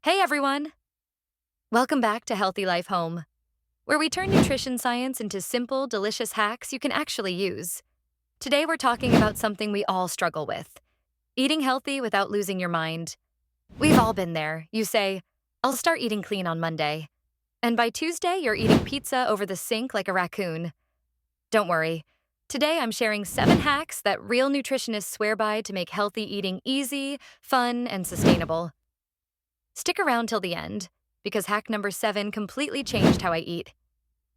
Hey everyone! Welcome back to Healthy Life Home, where we turn nutrition science into simple, delicious hacks you can actually use. Today we're talking about something we all struggle with: eating healthy without losing your mind. We've all been there. You say, I'll start eating clean on Monday. And by Tuesday, you're eating pizza over the sink like a raccoon. Don't worry. Today I'm sharing 7 hacks that real nutritionists swear by to make healthy eating easy, fun, and sustainable. Stick around till the end, because hack number 7 completely changed how I eat.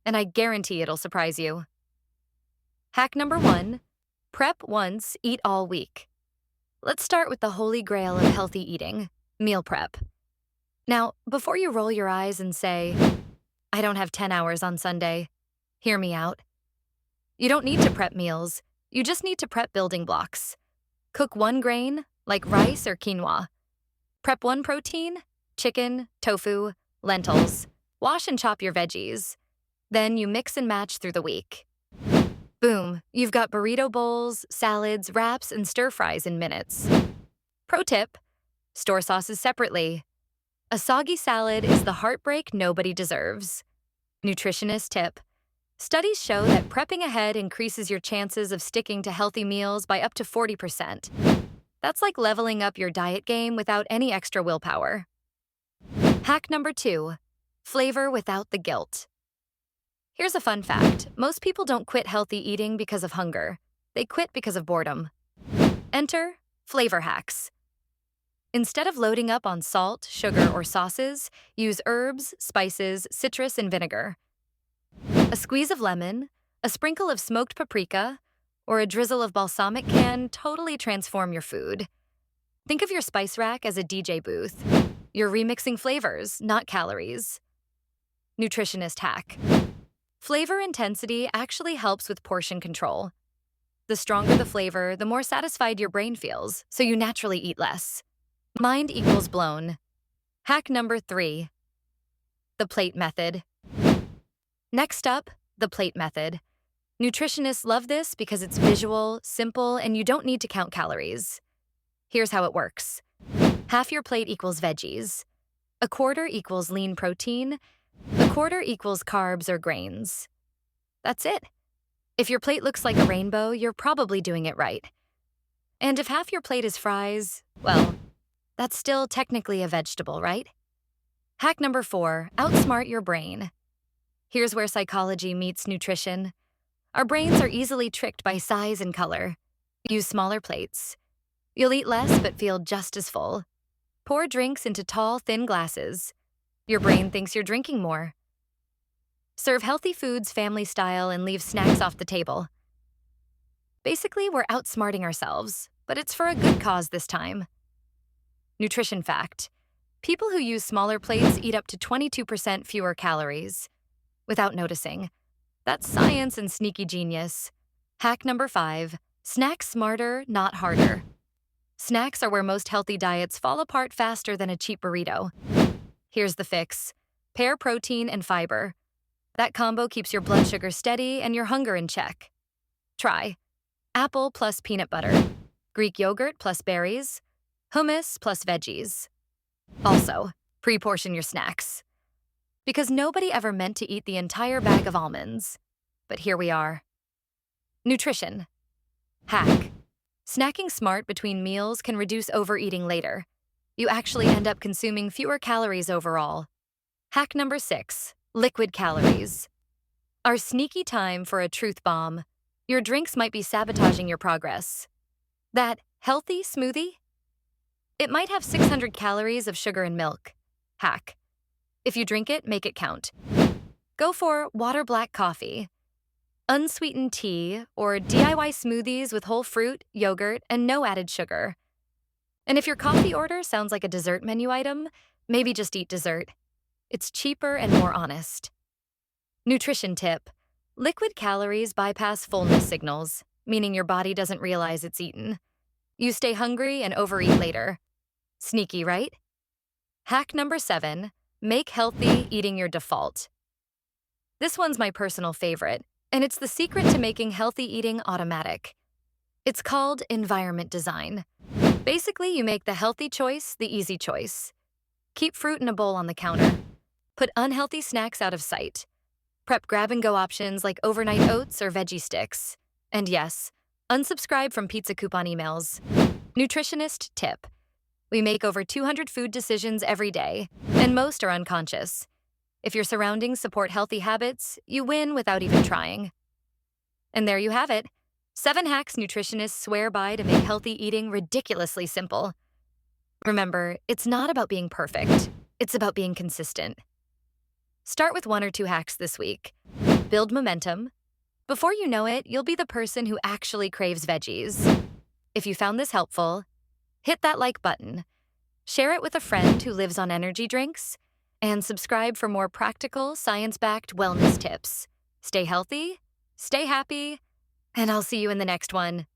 And I guarantee it'll surprise you. Hack number 1, prep once, eat all week. Let's start with the holy grail of healthy eating, meal prep. Now, before you roll your eyes and say, I don't have 10 hours on Sunday, hear me out. You don't need to prep meals, you just need to prep building blocks. Cook one grain, like rice or quinoa. Prep one protein, chicken, tofu, lentils. Wash and chop your veggies. Then you mix and match through the week. Boom, you've got burrito bowls, salads, wraps, and stir-fries in minutes. Pro tip: store sauces separately. A soggy salad is the heartbreak nobody deserves. Nutritionist tip: studies show that prepping ahead increases your chances of sticking to healthy meals by up to 40%. That's like leveling up your diet game without any extra willpower. Hack number 2, flavor without the guilt. Here's a fun fact: most people don't quit healthy eating because of hunger. They quit because of boredom. Enter flavor hacks. Instead of loading up on salt, sugar, or sauces, use herbs, spices, citrus, and vinegar. A squeeze of lemon, a sprinkle of smoked paprika, or a drizzle of balsamic can totally transform your food. Think of your spice rack as a DJ booth. You're remixing flavors, not calories. Nutritionist hack: flavor intensity actually helps with portion control. The stronger the flavor, the more satisfied your brain feels, so you naturally eat less. Mind equals blown. Hack number 3, the plate method. Next up, the plate method. Nutritionists love this because it's visual, simple, and you don't need to count calories. Here's how it works. Half your plate equals veggies. A quarter equals lean protein. A quarter equals carbs or grains. That's it. If your plate looks like a rainbow, you're probably doing it right. And if half your plate is fries, well, that's still technically a vegetable, right? Hack number 4, outsmart your brain. Here's where psychology meets nutrition. Our brains are easily tricked by size and color. Use smaller plates. You'll eat less but feel just as full. Pour drinks into tall, thin glasses. Your brain thinks you're drinking more. Serve healthy foods family style and leave snacks off the table. Basically, we're outsmarting ourselves, but it's for a good cause this time. Nutrition fact: people who use smaller plates eat up to 22% fewer calories without noticing. That's science and sneaky genius. Hack number 5, snack smarter, not harder. Snacks are where most healthy diets fall apart faster than a cheap burrito. Here's the fix: pair protein and fiber. That combo keeps your blood sugar steady and your hunger in check. Try apple plus peanut butter, Greek yogurt plus berries, hummus plus veggies. Also, pre-portion your snacks. Because nobody ever meant to eat the entire bag of almonds. But here we are. Nutrition hack: snacking smart between meals can reduce overeating later. You actually end up consuming fewer calories overall. Hack number 6, liquid calories. Our sneaky time for a truth bomb. Your drinks might be sabotaging your progress. That healthy smoothie? It might have 600 calories of sugar and milk. Hack: if you drink it, make it count. Go for water black coffee, unsweetened tea, or DIY smoothies with whole fruit, yogurt, and no added sugar. And if your coffee order sounds like a dessert menu item, maybe just eat dessert. It's cheaper and more honest. Nutrition tip: liquid calories bypass fullness signals, meaning your body doesn't realize it's eaten. You stay hungry and overeat later. Sneaky, right? Hack number 7, make healthy eating your default. This one's my personal favorite, and it's the secret to making healthy eating automatic. It's called environment design. Basically, you make the healthy choice the easy choice. Keep fruit in a bowl on the counter. Put unhealthy snacks out of sight. Prep grab-and-go options like overnight oats or veggie sticks. And yes, unsubscribe from pizza coupon emails. Nutritionist tip. We make over 200 food decisions every day, and most are unconscious. If your surroundings support healthy habits, you win without even trying. And there you have it. 7 hacks nutritionists swear by to make healthy eating ridiculously simple. Remember, it's not about being perfect. It's about being consistent. Start with 1 or 2 hacks this week. Build momentum. Before you know it, you'll be the person who actually craves veggies. If you found this helpful, hit that like button, share it with a friend who lives on energy drinks, and subscribe for more practical, science-backed wellness tips. Stay healthy, stay happy, and I'll see you in the next one.